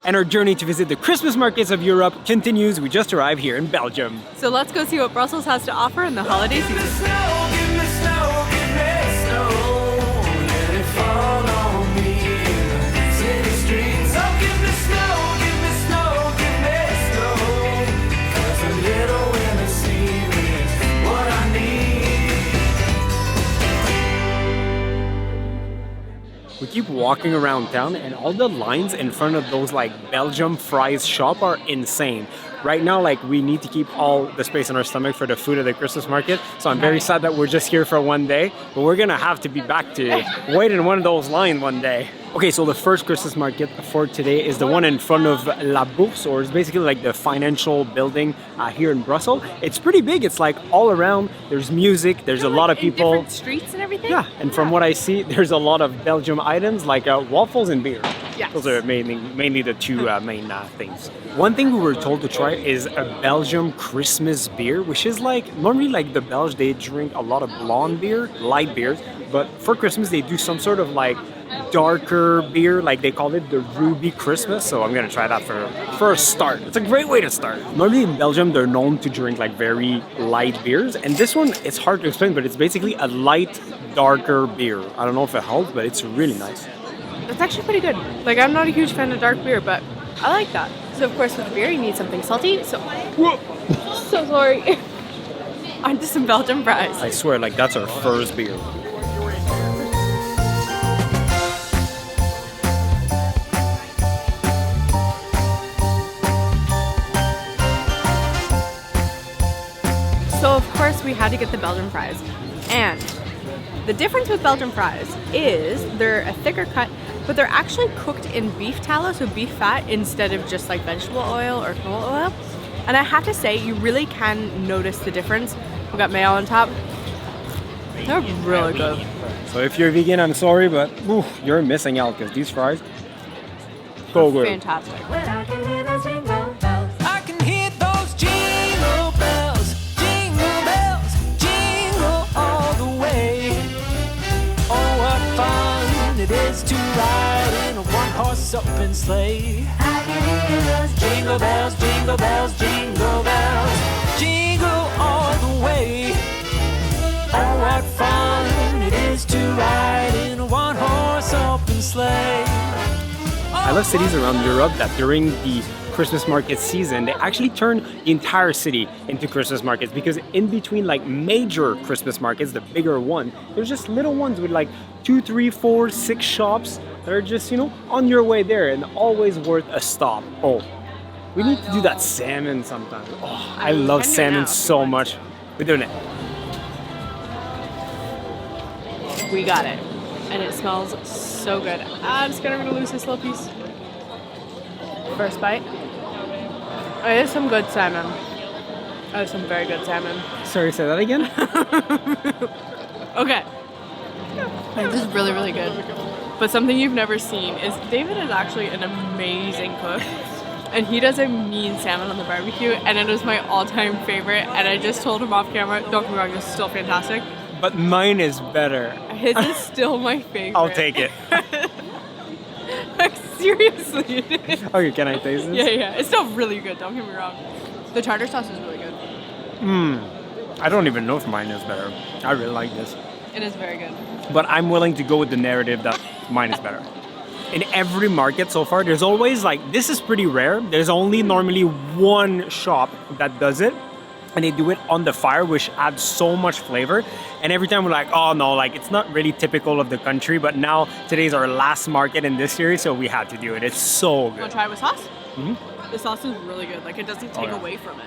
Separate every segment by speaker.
Speaker 1: And our journey to visit the Christmas markets of Europe continues. We just arrived here in Belgium.
Speaker 2: So let's go see what Brussels has to offer in the holiday season.
Speaker 1: We keep walking around town and all the lines in front of those like Belgium fries shop are insane. Right now, like we need to keep all the space in our stomach for the food at the Christmas market. So I'm very sad that we're just here for one day, but we're gonna have to be back to wait in one of those lines one day. Okay, so the first Christmas market for today is the one in front of La Bourse, or it's basically like the financial building here in Brussels. It's pretty big. It's like all around. There's music. There's a lot of people.
Speaker 2: Different streets and everything.
Speaker 1: Yeah, and from what I see, there's a lot of Belgium items like waffles and beer.
Speaker 2: Yes.
Speaker 1: Those are mainly the two main things. One thing we were told to try is a Belgium Christmas beer, which is like, normally like the Belgians, they drink a lot of blonde beer, light beers, but for Christmas they do some sort of like darker beer, like they call it the Ruby Christmas. So I'm gonna try that for a start. It's a great way to start. Normally in Belgium, they're known to drink like very light beers, and this one, it's hard to explain, but it's basically a light, darker beer. I don't know if it helps, but it's really nice.
Speaker 2: It's actually pretty good. Like, I'm not a huge fan of dark beer, but I like that. So of course with beer you need something salty, so so sorry. Onto some Belgian fries.
Speaker 1: I swear, like that's our first beer.
Speaker 2: So of course we had to get the Belgian fries. And the difference with Belgian fries is they're a thicker cut, but they're actually cooked in beef tallow, so beef fat, instead of just like vegetable oil or canola oil. And I have to say, you really can notice the difference. We got mayo on top. They're really good.
Speaker 1: So if you're vegan, I'm sorry, but you're missing out because these fries, so good.
Speaker 2: Fantastic.
Speaker 3: I can hear those jingle bells, jingle all the way. Oh, what fun it is to ride in a one-horse open sleigh. I can hear those jingle bells, jingle bells, jingle bells, jingle all the way. Oh, what fun it is to ride in a one-horse open sleigh.
Speaker 1: I love cities around Europe that during the Christmas market season, they actually turn the entire city into Christmas markets, because in between like major Christmas markets, the bigger one, there's just little ones with like 2, 3, 4, 6 shops that are just, on your way there and always worth a stop. Oh, we need to do that salmon sometime. Oh, I love salmon so much. We're doing it.
Speaker 2: We got it. And it smells so good. I'm just gonna lose this little piece. First bite. It is some good salmon. That is some very good salmon.
Speaker 1: Sorry, say that again?
Speaker 2: Okay. This is really, really good. But something you've never seen is David is actually an amazing cook. And he does a mean salmon on the barbecue, and it was my all-time favorite. And I just told him off camera, don't get me wrong, this is still fantastic.
Speaker 1: But mine is better.
Speaker 2: His is still my favorite.
Speaker 1: I'll take it.
Speaker 2: Like, seriously.
Speaker 1: Okay, can I taste this?
Speaker 2: Yeah. It's still really good, don't get me wrong. The tartar sauce is really good.
Speaker 1: I don't even know if mine is better. I really like this.
Speaker 2: It is very good.
Speaker 1: But I'm willing to go with the narrative that mine is better. In every market so far, there's always like, this is pretty rare. There's only normally one shop that does it. And they do it on the fire, which adds so much flavor. And every time we're like, oh no, like it's not really typical of the country. But now today's our last market in this series, so we had to do it. It's so good.
Speaker 2: Want to try it with sauce? The sauce is really good. Like, it doesn't take away from it.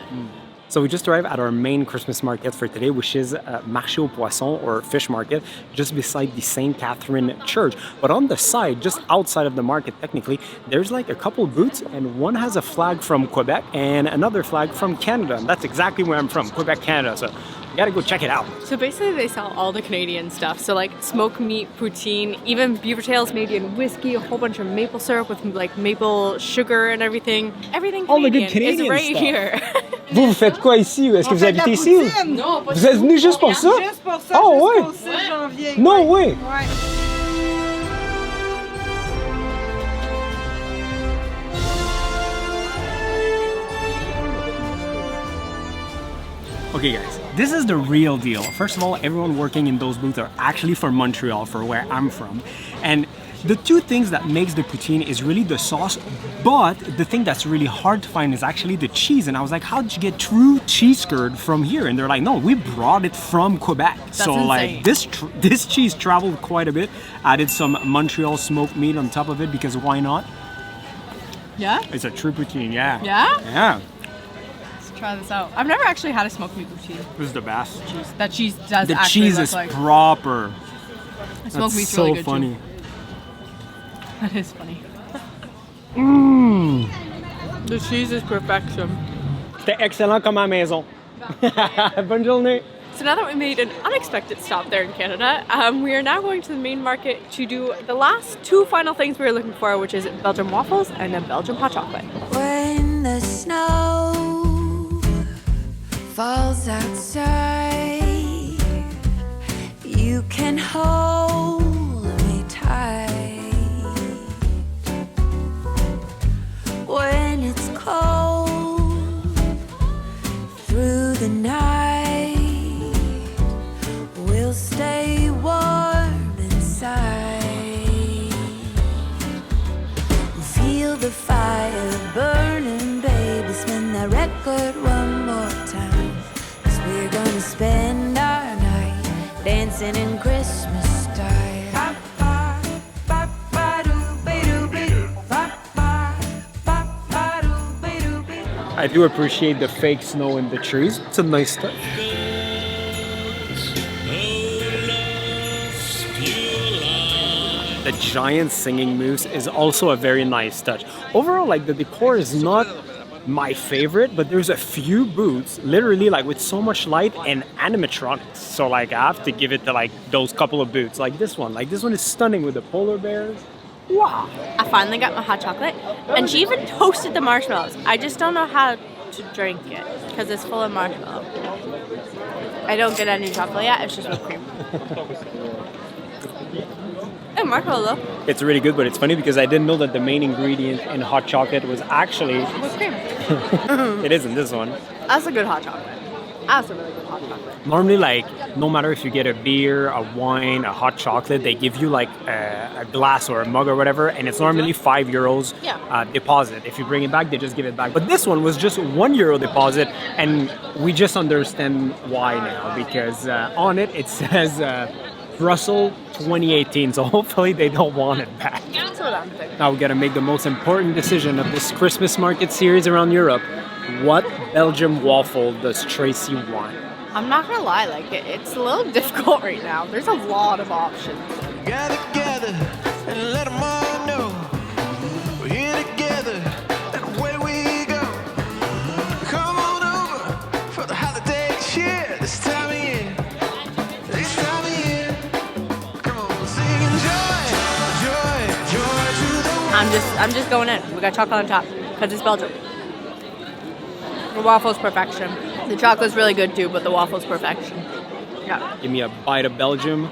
Speaker 1: So we just arrived at our main Christmas market for today, which is Marché au Poissons, or fish market, just beside the Ste-Catherine church. But on the side, just outside of the market technically, there's like a couple booths, and one has a flag from Quebec and another flag from Canada. And that's exactly where I'm from, Quebec, Canada. So you gotta go check it out.
Speaker 2: So basically they sell all the Canadian stuff. So like smoked meat, poutine, even beaver tails made in whiskey, a whole bunch of maple syrup with like maple sugar and everything. Everything
Speaker 1: All the
Speaker 2: Canadian,
Speaker 1: good Canadian
Speaker 2: is right
Speaker 1: stuff.
Speaker 2: here.
Speaker 1: Vous faites quoi ici? Est-ce que vous habitez ici?
Speaker 2: Non, pas
Speaker 1: Vous êtes venu juste pour ça?
Speaker 4: Juste pour ça,
Speaker 1: Oh, ouais.
Speaker 4: jusqu'au 6 janvier.
Speaker 1: No way!
Speaker 4: Ouais.
Speaker 1: Okay guys, this is the real deal. First of all, everyone working in those booths are actually from Montreal, for where I'm from. And the two things that makes the poutine is really the sauce, but the thing that's really hard to find is actually the cheese. And I was like, how did you get true cheese curd from here? And they're like, no, we brought it from Quebec.
Speaker 2: That's
Speaker 1: so
Speaker 2: insane.
Speaker 1: like this cheese traveled quite a bit. Added some Montreal smoked meat on top of it because why not?
Speaker 2: Yeah?
Speaker 1: It's a true poutine, yeah.
Speaker 2: Yeah?
Speaker 1: Yeah.
Speaker 2: Let's try this out. I've never actually had a smoked meat poutine.
Speaker 1: This is the best.
Speaker 2: That cheese does
Speaker 1: The
Speaker 2: actually
Speaker 1: cheese
Speaker 2: look
Speaker 1: is
Speaker 2: like...
Speaker 1: proper.
Speaker 2: Smoked
Speaker 1: That's
Speaker 2: meat's
Speaker 1: so
Speaker 2: really good
Speaker 1: funny.
Speaker 2: too. That is funny. The cheese is perfection.
Speaker 1: C'était excellent comme à la maison. Bonne journée.
Speaker 2: So now that we made an unexpected stop there in Canada, we are now going to the main market to do the last two final things we were looking for, which is Belgian waffles and a Belgian hot chocolate.
Speaker 4: When the snow falls outside, you can hold me tight. When it's cold through the night, we'll stay warm inside. Feel the fire burning, baby. Spin that record one more time. 'Cause we're gonna spend our night dancing in Christmas style.
Speaker 1: I do appreciate the fake snow in the trees. It's a nice touch. The giant singing moose is also a very nice touch. Overall, like the decor is not my favorite, but there's a few booths literally like with so much light and animatronics. So like I have to give it to like those couple of booths. Like this one is stunning with the polar bears. Wow.
Speaker 2: I finally got my hot chocolate, and she even toasted the marshmallows. I just don't know how to drink it because it's full of marshmallow. I don't get any chocolate yet, it's just whipped cream. Hey, marshmallow though.
Speaker 1: It's really good, but it's funny because I didn't know that the main ingredient in hot chocolate was actually
Speaker 2: Whipped cream.
Speaker 1: it isn't this one.
Speaker 2: That's a good hot chocolate. That's a really good hot chocolate.
Speaker 1: Normally, like, no matter if you get a beer, a wine, a hot chocolate, they give you like a glass or a mug or whatever, and it's normally €5
Speaker 2: Yeah.
Speaker 1: deposit. If you bring it back, they just give it back. But this one was just €1 deposit, and we just understand why now, because on it says Brussels 2018, so hopefully they don't want it back.
Speaker 2: That's what I'm thinking.
Speaker 1: Now we gotta make the most important decision of this Christmas market series around Europe. What Belgium waffle does Tracy want?
Speaker 2: I'm not gonna lie, like it's a little difficult right now. There's a lot of options.
Speaker 3: Gather together and let them all know we're here together and away we go. Come on over for the holiday cheer this time of year. This time of year. Come on, singing joy, joy, joy to the world.
Speaker 2: I'm just going in. We got chocolate on top because it's Belgium. The waffle's perfection. The chocolate's really good too, but the waffle's perfection. Yeah.
Speaker 1: Give me a bite of Belgium.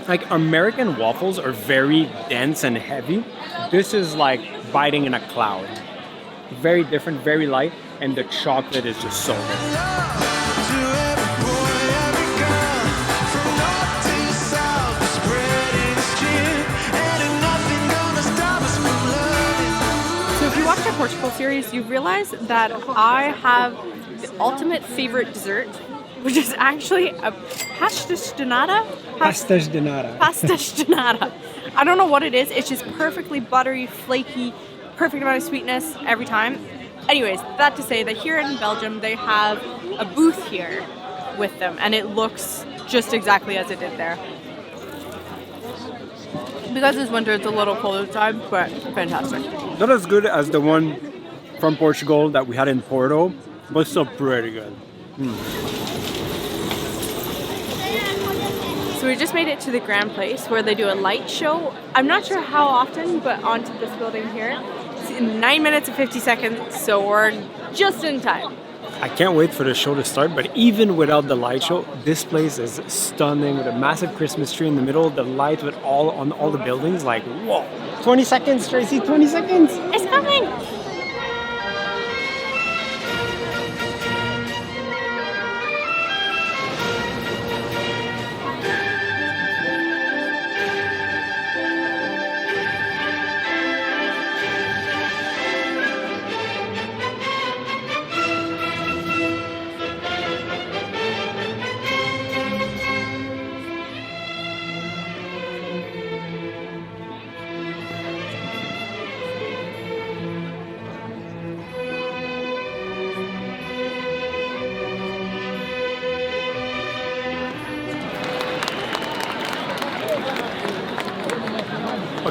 Speaker 1: Like American waffles are very dense and heavy. This is like biting in a cloud. Very different, very light, and the chocolate is just so good.
Speaker 2: Watch our Portugal series, you realize that I have the ultimate favorite dessert, which is actually a pastas de nata.
Speaker 1: Pastas de nata.
Speaker 2: Pastas de nata. I don't know what it is. It's just perfectly buttery, flaky, perfect amount of sweetness every time. Anyways, that to say that here in Belgium, they have a booth here with them, and it looks just exactly as it did there. Because it's winter, it's a little colder time, but fantastic.
Speaker 1: Not as good as the one from Portugal that we had in Porto, but still pretty good.
Speaker 2: So we just made it to the Grand Place where they do a light show. I'm not sure how often, but onto this building here. It's in 9 minutes and 50 seconds, so we're just in time.
Speaker 1: I can't wait for the show to start, but even without the light show, this place is stunning with a massive Christmas tree in the middle, the light with on all the buildings, like, whoa. 20 seconds, Tracy, 20 seconds.
Speaker 2: It's coming.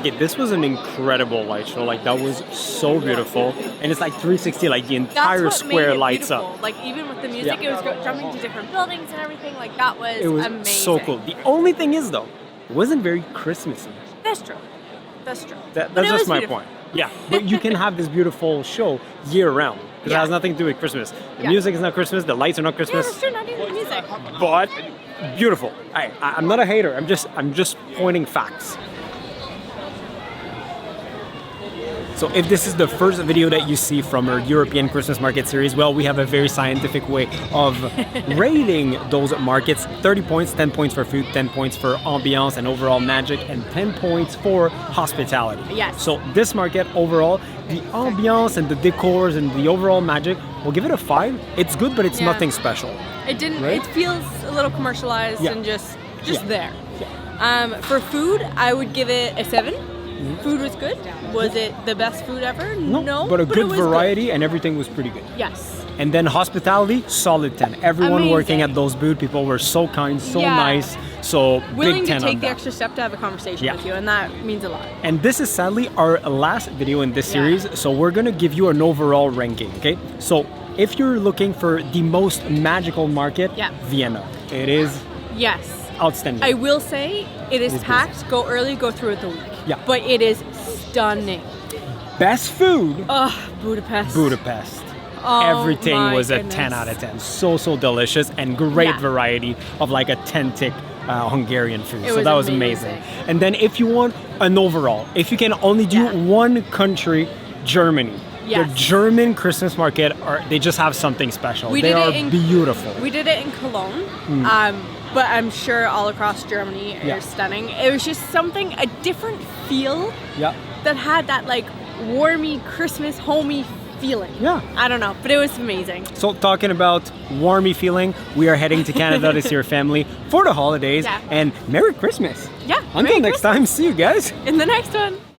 Speaker 1: Okay, this was an incredible light show. Like that was so beautiful, and it's like 360. Like the
Speaker 2: That's
Speaker 1: entire
Speaker 2: what
Speaker 1: square
Speaker 2: made it
Speaker 1: lights
Speaker 2: beautiful.
Speaker 1: up.
Speaker 2: Like even with the music,
Speaker 1: Yeah.
Speaker 2: it was jumping to different buildings and everything. Like that was,
Speaker 1: It was
Speaker 2: amazing.
Speaker 1: so cool. The only thing is though, it wasn't very Christmassy.
Speaker 2: That's true. That's true.
Speaker 1: That's
Speaker 2: But it
Speaker 1: just
Speaker 2: was
Speaker 1: my
Speaker 2: beautiful.
Speaker 1: point. Yeah, but you can have this beautiful show year round. Because
Speaker 2: Yeah.
Speaker 1: it has nothing to do with Christmas. The
Speaker 2: Yeah.
Speaker 1: music is not Christmas, the lights are not
Speaker 2: Yeah,
Speaker 1: Christmas.
Speaker 2: that's true. Not even the music.
Speaker 1: But beautiful. I'm not a hater. I'm just pointing facts. So if this is the first video that you see from our European Christmas market series, well, we have a very scientific way of rating those markets. 30 points, 10 points for food, 10 points for ambiance and overall magic, and 10 points for hospitality.
Speaker 2: Yes.
Speaker 1: So this market overall, the ambiance and the decors and the overall magic, we'll give it a 5. It's good, but it's
Speaker 2: Yeah.
Speaker 1: nothing special.
Speaker 2: It didn't.
Speaker 1: Right?
Speaker 2: It feels a little commercialized
Speaker 1: Yeah.
Speaker 2: and just
Speaker 1: Yeah.
Speaker 2: there. For food, I would give it a 7. Food was good. Was it the best food ever? No,
Speaker 1: but a
Speaker 2: it
Speaker 1: good
Speaker 2: was
Speaker 1: variety and everything was pretty good.
Speaker 2: Yes.
Speaker 1: And then hospitality, solid 10. Everyone
Speaker 2: Amazing.
Speaker 1: working at those booths, people were so kind, so
Speaker 2: Yeah.
Speaker 1: nice. So
Speaker 2: Willing
Speaker 1: big
Speaker 2: to
Speaker 1: 10
Speaker 2: take
Speaker 1: on
Speaker 2: the
Speaker 1: that.
Speaker 2: extra step to have a conversation
Speaker 1: Yeah.
Speaker 2: with you, and that means a lot.
Speaker 1: And this is sadly our last video in this
Speaker 2: Yeah.
Speaker 1: series, so we're gonna give you an overall ranking, okay? So if you're looking for the most magical market,
Speaker 2: Yeah.
Speaker 1: Vienna. It is
Speaker 2: Yes.
Speaker 1: outstanding.
Speaker 2: I will say it is
Speaker 1: It is
Speaker 2: packed. Go early, go through it the week.
Speaker 1: Yeah.
Speaker 2: But it is stunning.
Speaker 1: Best food,
Speaker 2: Ugh, Budapest.
Speaker 1: Budapest.
Speaker 2: Oh,
Speaker 1: Everything
Speaker 2: my
Speaker 1: was a
Speaker 2: goodness.
Speaker 1: 10 out of 10. So delicious and great
Speaker 2: Yeah.
Speaker 1: variety of like authentic Hungarian food.
Speaker 2: It
Speaker 1: So
Speaker 2: was
Speaker 1: that was
Speaker 2: amazing.
Speaker 1: amazing. And then if you want an overall, if you can only do
Speaker 2: Yeah.
Speaker 1: one country, Germany.
Speaker 2: Yes.
Speaker 1: The German Christmas market they just have something special.
Speaker 2: We
Speaker 1: they
Speaker 2: did
Speaker 1: are
Speaker 2: it in-
Speaker 1: beautiful.
Speaker 2: We did it in Cologne, but I'm sure all across Germany
Speaker 1: Yeah.
Speaker 2: is stunning. It was just something, a different feel
Speaker 1: Yeah.
Speaker 2: that had that like warmy, Christmas, homey feeling.
Speaker 1: Yeah.
Speaker 2: I don't know, but it was amazing.
Speaker 1: So talking about warmy feeling, we are heading to Canada to see our family for the holidays.
Speaker 2: Yeah.
Speaker 1: And Merry Christmas.
Speaker 2: Yeah,
Speaker 1: Until
Speaker 2: Merry
Speaker 1: next time, see you guys.
Speaker 2: In the next one.